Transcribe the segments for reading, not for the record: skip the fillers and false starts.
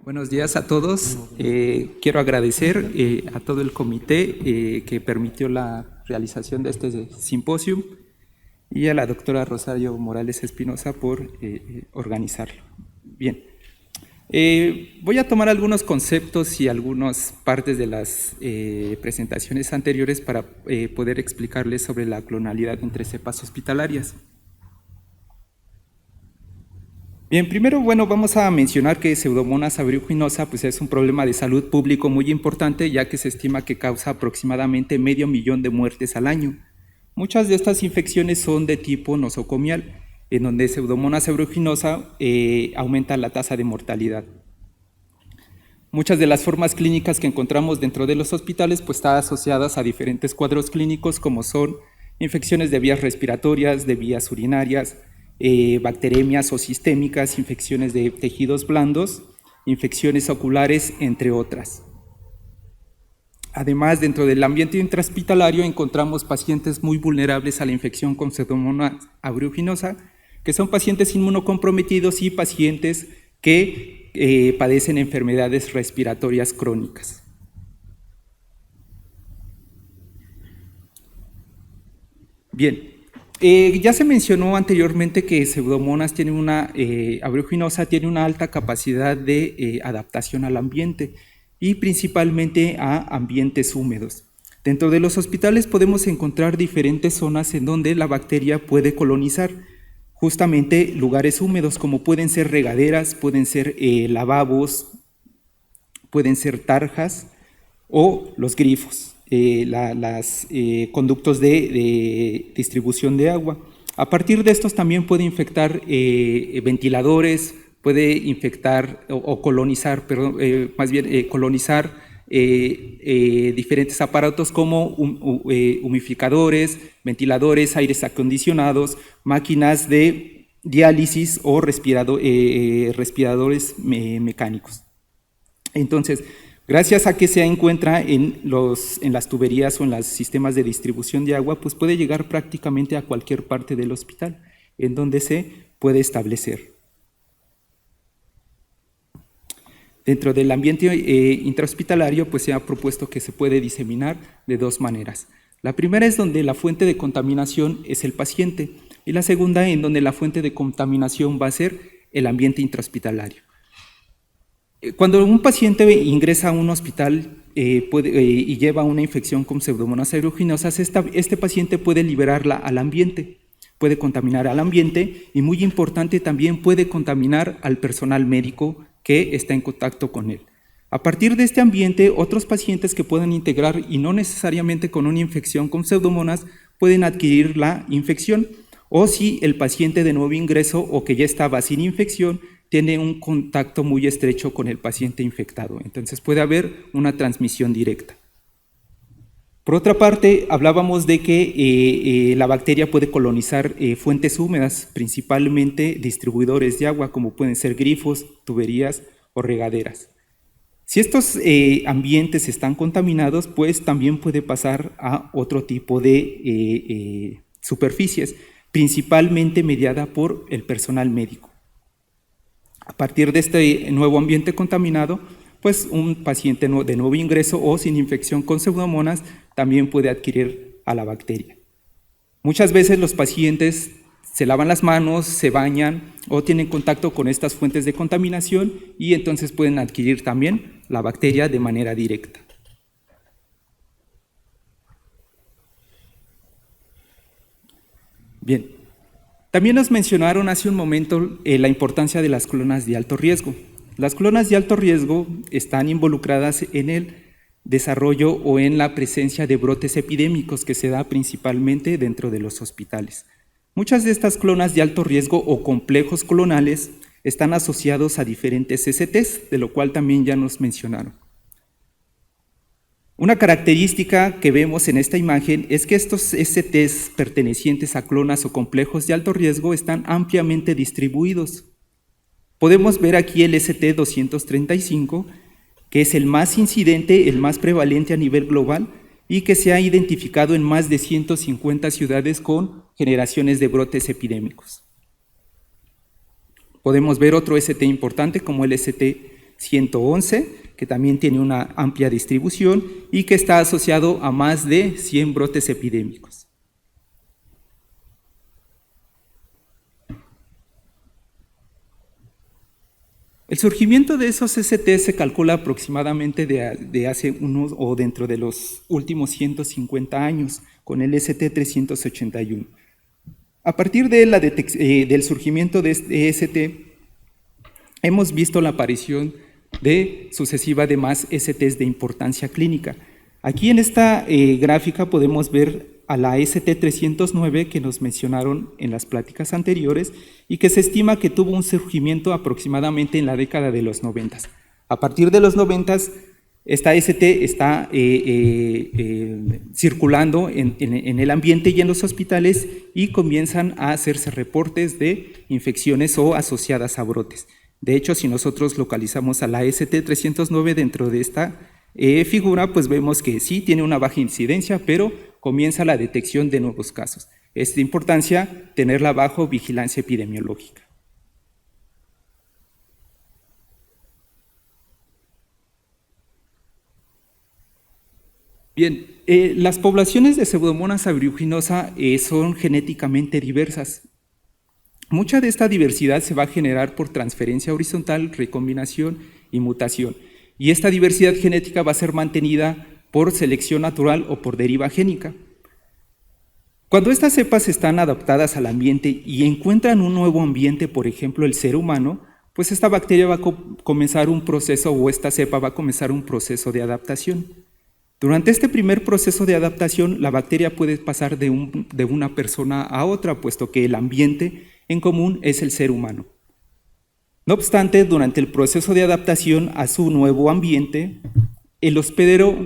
Buenos días a todos. Quiero agradecer a todo el comité que permitió la realización de este simposio y a la doctora Rosario Morales Espinosa por organizarlo. Bien, voy a tomar algunos conceptos y algunas partes de las presentaciones anteriores para poder explicarles sobre la clonalidad entre cepas hospitalarias. Bien, primero, vamos a mencionar que Pseudomonas aeruginosa pues es un problema de salud público muy importante, ya que se estima que causa aproximadamente 500,000 de muertes al año. Muchas de estas infecciones son de tipo nosocomial, en donde Pseudomonas aeruginosa aumenta la tasa de mortalidad. Muchas de las formas clínicas que encontramos dentro de los hospitales pues están asociadas a diferentes cuadros clínicos, como son infecciones de vías respiratorias, de vías urinarias, bacteremias o sistémicas, infecciones de tejidos blandos, infecciones oculares, entre otras. Además, dentro del ambiente intrahospitalario encontramos pacientes muy vulnerables a la infección con Pseudomonas aeruginosa, que son pacientes inmunocomprometidos y pacientes que padecen enfermedades respiratorias crónicas. Bien. Ya se mencionó anteriormente que Pseudomonas aeruginosa tiene una alta capacidad de adaptación al ambiente y principalmente a ambientes húmedos. Dentro de los hospitales podemos encontrar diferentes zonas en donde la bacteria puede colonizar, justamente lugares húmedos, como pueden ser regaderas, pueden ser lavabos, pueden ser tarjas o los grifos. Los conductos de distribución de agua. A partir de estos también puede infectar ventiladores, puede infectar o colonizar, colonizar diferentes aparatos como humidificadores, ventiladores, aires acondicionados, máquinas de diálisis o respiradores mecánicos. Entonces, gracias a que se encuentra en las tuberías o en los sistemas de distribución de agua, pues puede llegar prácticamente a cualquier parte del hospital en donde se puede establecer. Dentro del ambiente intrahospitalario, pues se ha propuesto que se puede diseminar de dos maneras. La primera es donde la fuente de contaminación es el paciente y la segunda en donde la fuente de contaminación va a ser el ambiente intrahospitalario. Cuando un paciente ingresa a un hospital y lleva una infección con Pseudomonas aeruginosas, este paciente puede liberarla al ambiente, puede contaminar al ambiente y, muy importante, también puede contaminar al personal médico que está en contacto con él. A partir de este ambiente, otros pacientes que puedan integrar y no necesariamente con una infección con Pseudomonas pueden adquirir la infección, o si el paciente de nuevo ingreso o que ya estaba sin infección tiene un contacto muy estrecho con el paciente infectado. Entonces puede haber una transmisión directa. Por otra parte, hablábamos de que la bacteria puede colonizar fuentes húmedas, principalmente distribuidores de agua, como pueden ser grifos, tuberías o regaderas. Si estos ambientes están contaminados, pues también puede pasar a otro tipo de superficies, principalmente mediada por el personal médico. A partir de este nuevo ambiente contaminado, pues un paciente de nuevo ingreso o sin infección con Pseudomonas también puede adquirir a la bacteria. Muchas veces los pacientes se lavan las manos, se bañan o tienen contacto con estas fuentes de contaminación y entonces pueden adquirir también la bacteria de manera directa. Bien, también nos mencionaron hace un momento la importancia de las clonas de alto riesgo. Las clonas de alto riesgo están involucradas en el desarrollo o en la presencia de brotes epidémicos que se da principalmente dentro de los hospitales. Muchas de estas clonas de alto riesgo o complejos clonales están asociados a diferentes STs, de lo cual también ya nos mencionaron. Una característica que vemos en esta imagen es que estos STs pertenecientes a clonas o complejos de alto riesgo están ampliamente distribuidos. Podemos ver aquí el ST235, que es el más incidente, el más prevalente a nivel global y que se ha identificado en más de 150 ciudades con generaciones de brotes epidémicos. Podemos ver otro ST importante como el ST 111, que también tiene una amplia distribución y que está asociado a más de 100 brotes epidémicos. El surgimiento de esos ST se calcula aproximadamente de hace unos o dentro de los últimos 150 años con el ST-381. A partir de del surgimiento de este ST, hemos visto la aparición sucesiva de más STs de importancia clínica. Aquí en esta gráfica podemos ver a la ST-309 que nos mencionaron en las pláticas anteriores y que se estima que tuvo un surgimiento aproximadamente en la década de los 90. A partir de los 90, esta ST está circulando en el ambiente y en los hospitales y comienzan a hacerse reportes de infecciones o asociadas a brotes. De hecho, si nosotros localizamos a la ST-309 dentro de esta figura, pues vemos que sí tiene una baja incidencia, pero comienza la detección de nuevos casos. Es de importancia tenerla bajo vigilancia epidemiológica. Bien, las poblaciones de Pseudomonas aeruginosa son genéticamente diversas. Mucha de esta diversidad se va a generar por transferencia horizontal, recombinación y mutación. Y esta diversidad genética va a ser mantenida por selección natural o por deriva génica. Cuando estas cepas están adaptadas al ambiente y encuentran un nuevo ambiente, por ejemplo el ser humano, pues esta bacteria va a comenzar un proceso o esta cepa va a comenzar un proceso de adaptación. Durante este primer proceso de adaptación, la bacteria puede pasar de una persona a otra, puesto que el ambiente en común es el ser humano. No obstante, durante el proceso de adaptación a su nuevo ambiente, el hospedero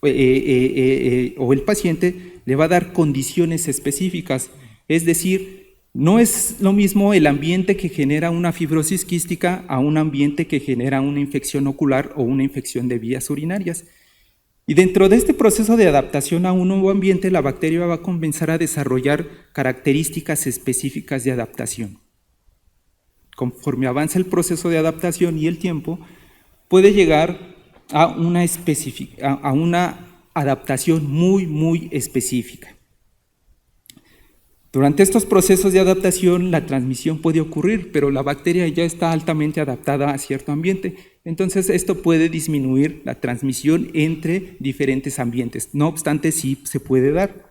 o el paciente le va a dar condiciones específicas, es decir, no es lo mismo el ambiente que genera una fibrosis quística a un ambiente que genera una infección ocular o una infección de vías urinarias. Y dentro de este proceso de adaptación a un nuevo ambiente, la bacteria va a comenzar a desarrollar características específicas de adaptación. Conforme avanza el proceso de adaptación y el tiempo, puede llegar a una adaptación muy específica. Durante estos procesos de adaptación, la transmisión puede ocurrir, pero la bacteria ya está altamente adaptada a cierto ambiente. Entonces, esto puede disminuir la transmisión entre diferentes ambientes. No obstante, sí se puede dar.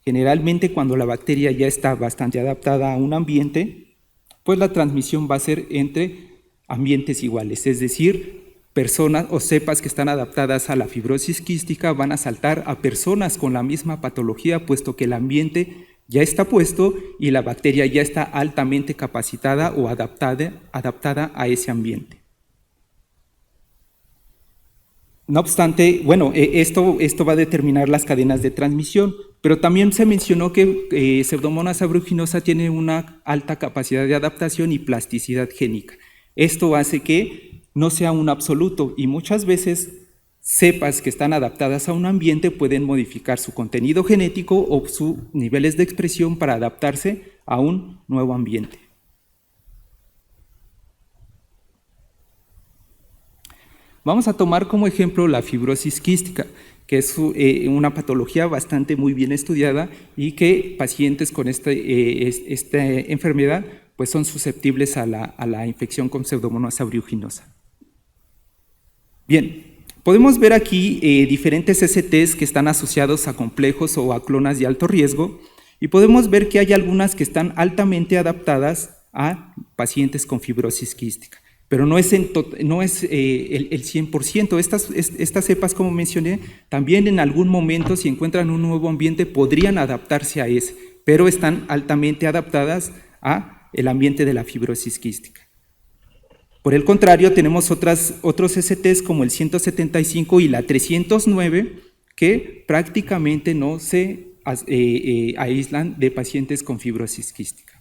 Generalmente, cuando la bacteria ya está bastante adaptada a un ambiente, pues la transmisión va a ser entre ambientes iguales, es decir, personas o cepas que están adaptadas a la fibrosis quística van a saltar a personas con la misma patología, puesto que el ambiente ya está puesto y la bacteria ya está altamente capacitada o adaptada a ese ambiente. No obstante, bueno, esto va a determinar las cadenas de transmisión, pero también se mencionó que Pseudomonas aeruginosa tiene una alta capacidad de adaptación y plasticidad génica. Esto hace que no sea un absoluto y muchas veces cepas que están adaptadas a un ambiente pueden modificar su contenido genético o sus niveles de expresión para adaptarse a un nuevo ambiente. Vamos a tomar como ejemplo la fibrosis quística, que es una patología bastante muy bien estudiada y que pacientes con esta enfermedad pues son susceptibles a la infección con Pseudomonas aeruginosa. Bien, podemos ver aquí diferentes STs que están asociados a complejos o a clonas de alto riesgo y podemos ver que hay algunas que están altamente adaptadas a pacientes con fibrosis quística. Pero no es el 100%. Estas cepas, como mencioné, también en algún momento, si encuentran un nuevo ambiente, podrían adaptarse a ese, pero están altamente adaptadas al ambiente de la fibrosis quística. Por el contrario, tenemos otros STs como el 175 y la 309, que prácticamente no se aíslan de pacientes con fibrosis quística.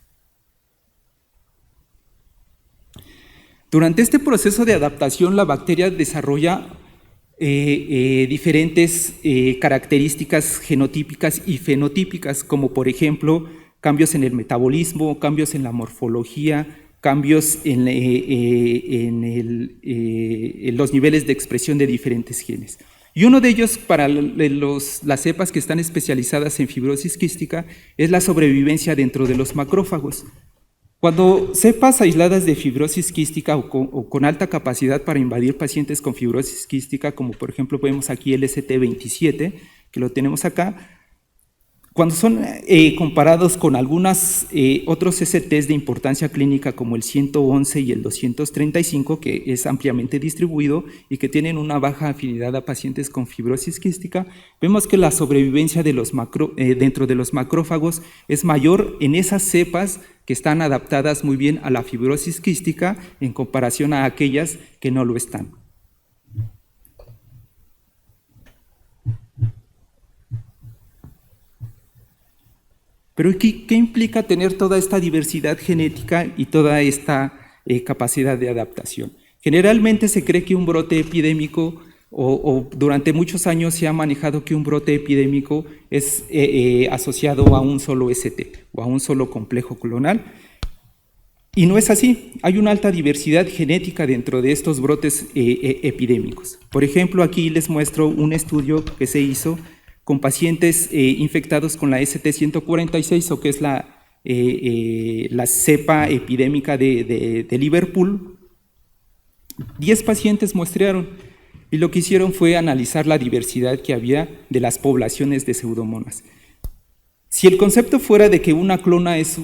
Durante este proceso de adaptación, la bacteria desarrolla diferentes características genotípicas y fenotípicas, como por ejemplo cambios en el metabolismo, cambios en la morfología, cambios en los niveles de expresión de diferentes genes. Y uno de ellos para las cepas que están especializadas en fibrosis quística es la sobrevivencia dentro de los macrófagos. Cuando cepas aisladas de fibrosis quística o con alta capacidad para invadir pacientes con fibrosis quística, como por ejemplo vemos aquí el ST27, que lo tenemos acá, cuando son comparados con algunos otros STs de importancia clínica como el 111 y el 235, que es ampliamente distribuido y que tienen una baja afinidad a pacientes con fibrosis quística, vemos que la sobrevivencia de dentro de los macrófagos es mayor en esas cepas que están adaptadas muy bien a la fibrosis quística en comparación a aquellas que no lo están. Pero ¿qué implica tener toda esta diversidad genética y toda esta capacidad de adaptación? Generalmente se cree que un brote epidémico, o durante muchos años se ha manejado que un brote epidémico es asociado a un solo ST o a un solo complejo clonal. Y no es así, hay una alta diversidad genética dentro de estos brotes epidémicos. Por ejemplo, aquí les muestro un estudio que se hizo con pacientes infectados con la ST146, o que es la cepa epidémica de Liverpool. 10 pacientes muestrearon, y lo que hicieron fue analizar la diversidad que había de las poblaciones de pseudomonas. Si el concepto fuera de que una clona es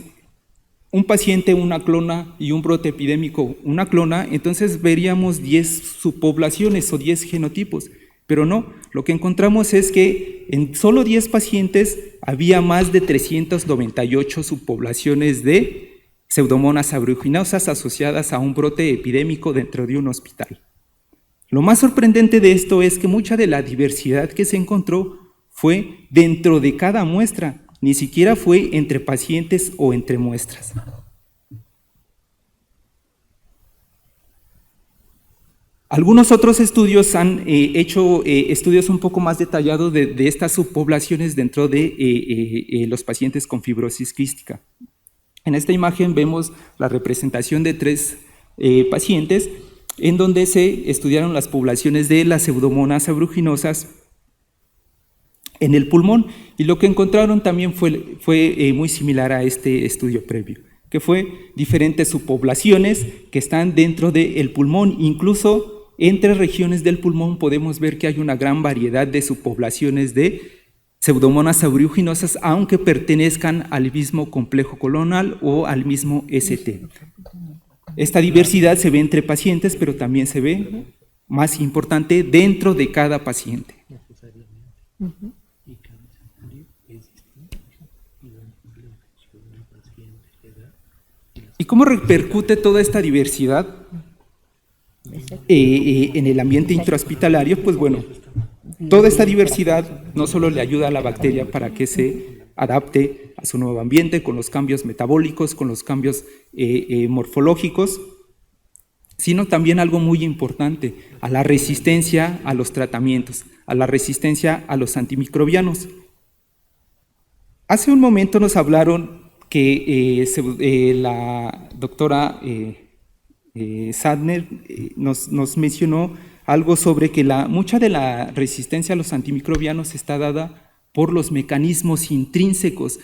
un paciente, una clona, y un brote epidémico, una clona, entonces veríamos 10 subpoblaciones o 10 genotipos. Pero no, lo que encontramos es que en solo 10 pacientes había más de 398 subpoblaciones de pseudomonas aeruginosa asociadas a un brote epidémico dentro de un hospital. Lo más sorprendente de esto es que mucha de la diversidad que se encontró fue dentro de cada muestra, ni siquiera fue entre pacientes o entre muestras. Algunos otros estudios han hecho estudios un poco más detallados de estas subpoblaciones dentro de los pacientes con fibrosis quística. En esta imagen vemos la representación de 3 pacientes en donde se estudiaron las poblaciones de las pseudomonas aeruginosas en el pulmón, y lo que encontraron también fue muy similar a este estudio previo, que fue diferentes subpoblaciones que están dentro del pulmón. Incluso entre regiones del pulmón podemos ver que hay una gran variedad de subpoblaciones de pseudomonas aeruginosas, aunque pertenezcan al mismo complejo clonal o al mismo ST. Esta diversidad se ve entre pacientes, pero también se ve, más importante, dentro de cada paciente. ¿Y cómo repercute toda esta diversidad en el ambiente intrahospitalario? Pues bueno, toda esta diversidad no solo le ayuda a la bacteria para que se adapte a su nuevo ambiente con los cambios metabólicos, con los cambios morfológicos, sino también algo muy importante, a la resistencia a los tratamientos, a la resistencia a los antimicrobianos. Hace un momento nos hablaron que la doctora Sadner nos mencionó algo sobre que mucha de la resistencia a los antimicrobianos está dada por los mecanismos intrínsecos.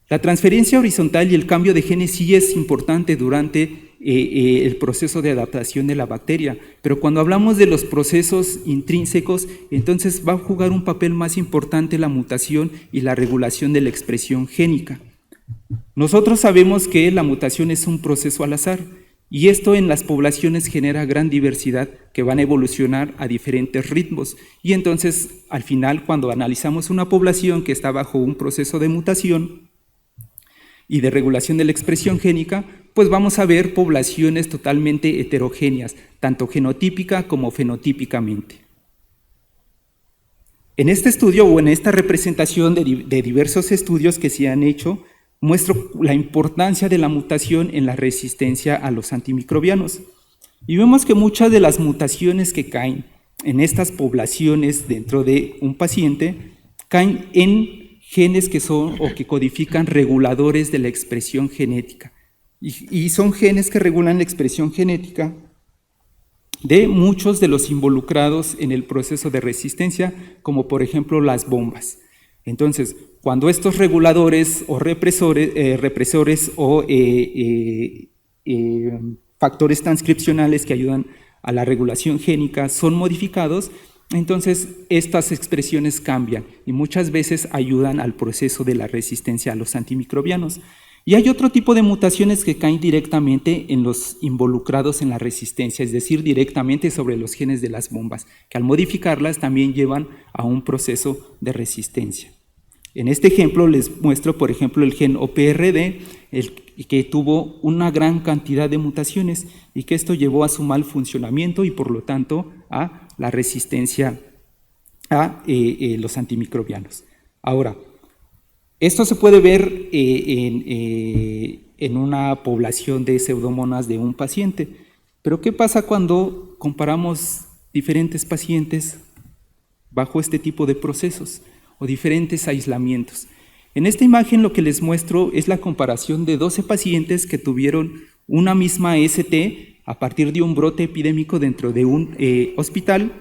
La transferencia horizontal y el cambio de genes sí es importante durante el proceso de adaptación de la bacteria, pero cuando hablamos de los procesos intrínsecos, entonces va a jugar un papel más importante la mutación y la regulación de la expresión génica. Nosotros sabemos que la mutación es un proceso al azar, y esto en las poblaciones genera gran diversidad que van a evolucionar a diferentes ritmos. Y entonces, al final, cuando analizamos una población que está bajo un proceso de mutación y de regulación de la expresión génica, pues vamos a ver poblaciones totalmente heterogéneas, tanto genotípica como fenotípicamente. En este estudio o en esta representación de diversos estudios que se han hecho, muestro la importancia de la mutación en la resistencia a los antimicrobianos. Y vemos que muchas de las mutaciones que caen en estas poblaciones dentro de un paciente caen en genes que son o que codifican reguladores de la expresión genética. y son genes que regulan la expresión genética de muchos de los involucrados en el proceso de resistencia, como por ejemplo las bombas. Entonces, cuando estos reguladores o represores o factores transcripcionales que ayudan a la regulación génica son modificados, entonces estas expresiones cambian y muchas veces ayudan al proceso de la resistencia a los antimicrobianos. Y hay otro tipo de mutaciones que caen directamente en los involucrados en la resistencia, es decir, directamente sobre los genes de las bombas, que al modificarlas también llevan a un proceso de resistencia. En este ejemplo les muestro, por ejemplo, el gen OPRD, que tuvo una gran cantidad de mutaciones y que esto llevó a su mal funcionamiento y por lo tanto a la resistencia a los antimicrobianos. Ahora, esto se puede ver en una población de pseudomonas de un paciente, pero ¿qué pasa cuando comparamos diferentes pacientes bajo este tipo de procesos o diferentes aislamientos? En esta imagen lo que les muestro es la comparación de 12 pacientes que tuvieron una misma ST a partir de un brote epidémico dentro de un hospital,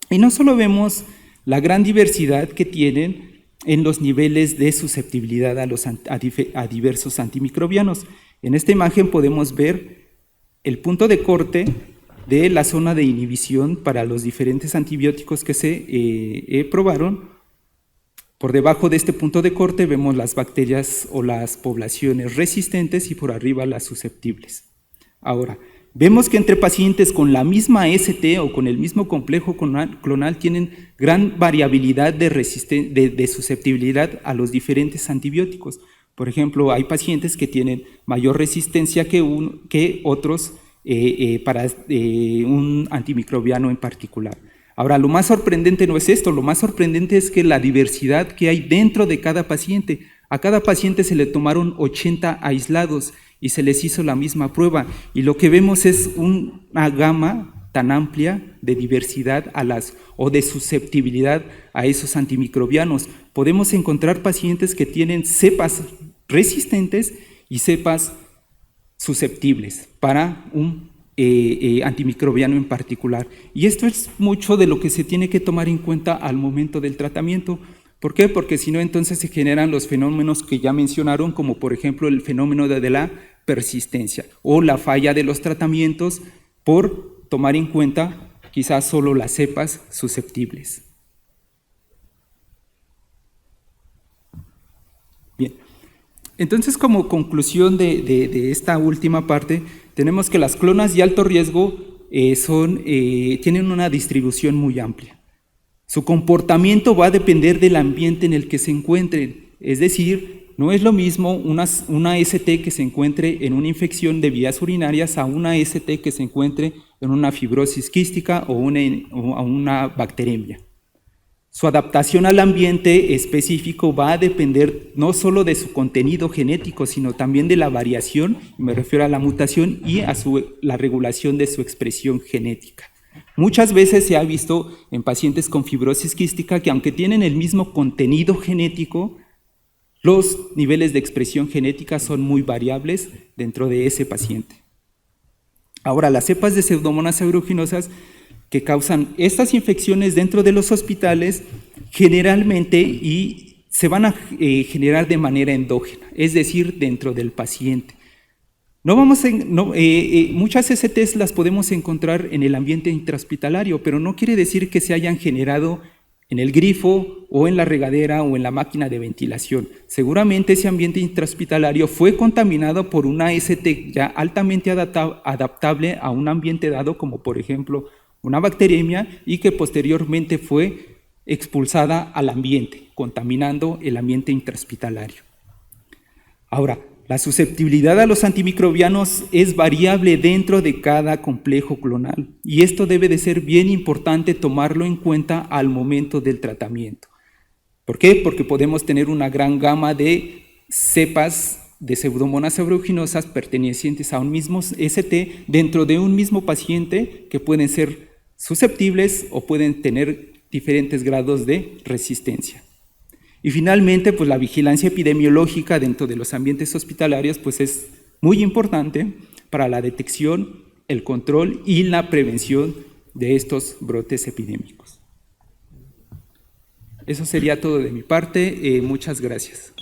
y no solo vemos la gran diversidad que tienen en los niveles de susceptibilidad a diversos antimicrobianos. En esta imagen podemos ver el punto de corte de la zona de inhibición para los diferentes antibióticos que se probaron. Por debajo de este punto de corte vemos las bacterias o las poblaciones resistentes y por arriba las susceptibles. Ahora, vemos que entre pacientes con la misma ST o con el mismo complejo clonal tienen gran variabilidad de susceptibilidad a los diferentes antibióticos. Por ejemplo, hay pacientes que tienen mayor resistencia que otros para un antimicrobiano en particular. Ahora, lo más sorprendente no es esto, lo más sorprendente es que la diversidad que hay dentro de cada paciente. A cada paciente se le tomaron 80 aislados y se les hizo la misma prueba, y lo que vemos es una gama tan amplia de diversidad o de susceptibilidad a esos antimicrobianos. Podemos encontrar pacientes que tienen cepas resistentes y cepas susceptibles para un antimicrobiano en particular. Y esto es mucho de lo que se tiene que tomar en cuenta al momento del tratamiento. ¿Por qué? Porque si no, entonces se generan los fenómenos que ya mencionaron, como por ejemplo el fenómeno de la persistencia o la falla de los tratamientos por tomar en cuenta quizás solo las cepas susceptibles. Bien, entonces como conclusión de esta última parte, tenemos que las clonas de alto riesgo tienen una distribución muy amplia. Su comportamiento va a depender del ambiente en el que se encuentren, es decir, no es lo mismo una ST que se encuentre en una infección de vías urinarias a una ST que se encuentre en una fibrosis quística o a una bacteremia. Su adaptación al ambiente específico va a depender no solo de su contenido genético, sino también de la variación, me refiero a la mutación y a la regulación de su expresión genética. Muchas veces se ha visto en pacientes con fibrosis quística que aunque tienen el mismo contenido genético, los niveles de expresión genética son muy variables dentro de ese paciente. Ahora, las cepas de Pseudomonas aeruginosa que causan estas infecciones dentro de los hospitales generalmente se van a generar de manera endógena, es decir, dentro del paciente. Muchas STs las podemos encontrar en el ambiente intrahospitalario, pero no quiere decir que se hayan generado en el grifo o en la regadera o en la máquina de ventilación. Seguramente ese ambiente intrahospitalario fue contaminado por una ST ya altamente adaptable a un ambiente dado, como por ejemplo una bacteremia, y que posteriormente fue expulsada al ambiente, contaminando el ambiente intrahospitalario. Ahora, la susceptibilidad a los antimicrobianos es variable dentro de cada complejo clonal y esto debe de ser bien importante tomarlo en cuenta al momento del tratamiento. ¿Por qué? Porque podemos tener una gran gama de cepas de Pseudomonas aeruginosa pertenecientes a un mismo ST dentro de un mismo paciente que pueden ser susceptibles o pueden tener diferentes grados de resistencia. Y finalmente, pues la vigilancia epidemiológica dentro de los ambientes hospitalarios pues es muy importante para la detección, el control y la prevención de estos brotes epidémicos. Eso sería todo de mi parte. Muchas gracias.